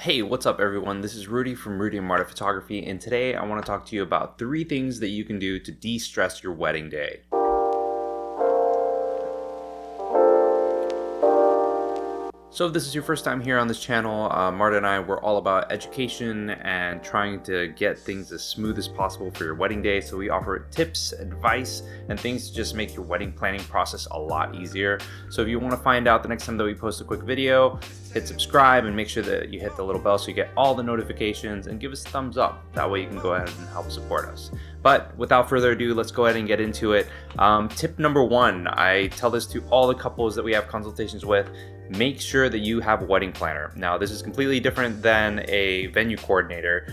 Hey, what's up everyone? This is Rudy from Rudy and Marta Photography, and today I want to talk to you about 3 things that you can do to de-stress your wedding day. So if this is your first time here on this channel, Marta and I, we're all about education and trying to get things as smooth as possible for your wedding day. So we offer tips, advice, and things to just make your wedding planning process a lot easier. So if you want to find out the next time that we post a quick video, hit subscribe and make sure that you hit the little bell so you get all the notifications, and give us a thumbs up. That way you can go ahead and help support us. But without further ado, let's go ahead and get into it. Tip number 1, I tell this to all the couples that we have consultations with: make sure that you have a wedding planner. Now, this is completely different than a venue coordinator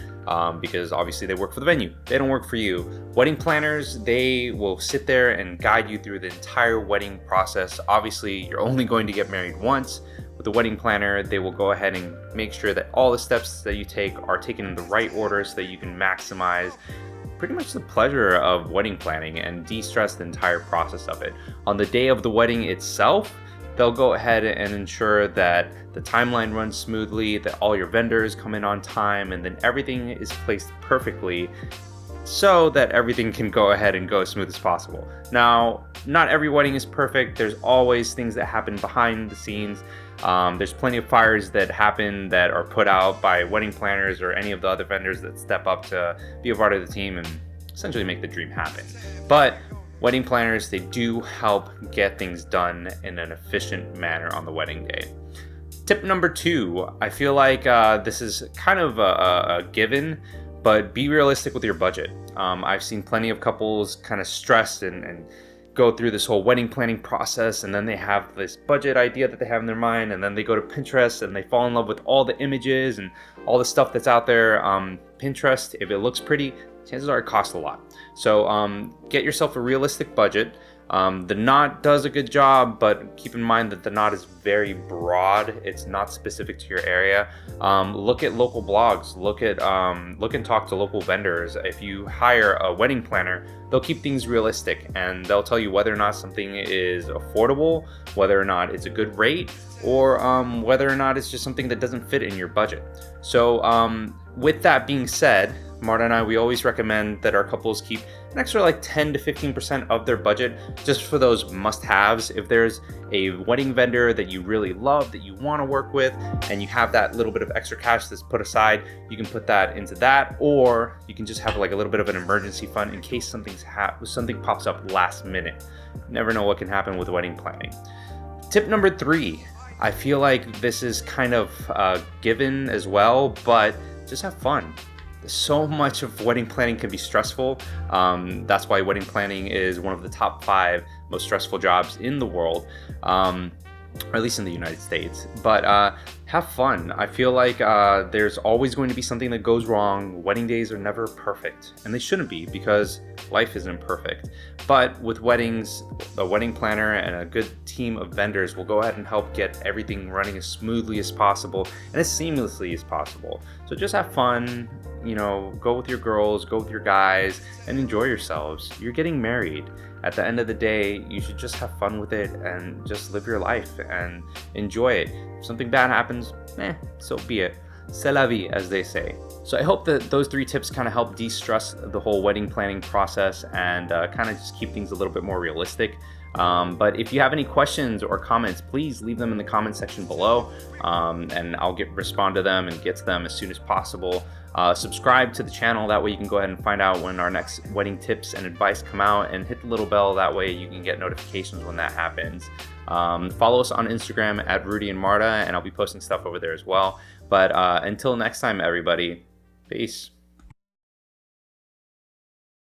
because obviously they work for the venue. They don't work for you. Wedding planners, they will sit there and guide you through the entire wedding process. Obviously, you're only going to get married once. With the wedding planner, they will go ahead and make sure that all the steps that you take are taken in the right order so that you can maximize pretty much the pleasure of wedding planning and de-stress the entire process of it. On the day of the wedding itself, they'll go ahead and ensure that the timeline runs smoothly, that all your vendors come in on time, and then everything is placed perfectly so that everything can go ahead and go as smooth as possible. Now, not every wedding is perfect. There's always things that happen behind the scenes. There's plenty of fires that happen that are put out by wedding planners or any of the other vendors that step up to be a part of the team and essentially make the dream happen. But wedding planners, they do help get things done in an efficient manner on the wedding day. Tip number 2, I feel like this is kind of a given, but be realistic with your budget. I've seen plenty of couples kind of stressed and go through this whole wedding planning process, and then they have this budget idea that they have in their mind, and then they go to Pinterest and they fall in love with all the images and all the stuff that's out there. Pinterest, if it looks pretty, chances are it costs a lot. So get yourself a realistic budget. The Knot does a good job, but keep in mind that the Knot is very broad. It's not specific to your area. Look at local blogs. Look and talk to local vendors. If you hire a wedding planner, they'll keep things realistic, and they'll tell you whether or not something is affordable, whether or not it's a good rate, or whether or not it's just something that doesn't fit in your budget. So with that being said, Marta and I, we always recommend that our couples keep an extra like 10 to 15% of their budget just for those must-haves. If there's a wedding vendor that you really love, that you want to work with, and you have that little bit of extra cash that's put aside, you can put that into that, or you can just have like a little bit of an emergency fund in case something pops up last minute. You never know what can happen with wedding planning. Tip number 3, I feel like this is kind of given as well, but just have fun. So much of wedding planning can be stressful. That's why wedding planning is one of the top 5 most stressful jobs in the world, or at least in the United States. But have fun. I feel like there's always going to be something that goes wrong. Wedding days are never perfect, and they shouldn't be because life isn't perfect. But with weddings, a wedding planner and a good team of vendors will go ahead and help get everything running as smoothly as possible and as seamlessly as possible. So just have fun, go with your girls, go with your guys, and enjoy yourselves. You're getting married. At the end of the day, you should just have fun with it and just live your life and enjoy it. If something bad happens, so be it. C'est la vie, as they say. So I hope that those 3 tips kind of help de-stress the whole wedding planning process and kind of just keep things a little bit more realistic. But if you have any questions or comments, please leave them in the comment section below, and I'll respond to them and get to them as soon as possible. Subscribe to the channel, that way you can go ahead and find out when our next wedding tips and advice come out, and hit the little bell, that way you can get notifications when that happens. Follow us on Instagram at Rudy and Marta, and I'll be posting stuff over there as well. But until next time, everybody, peace.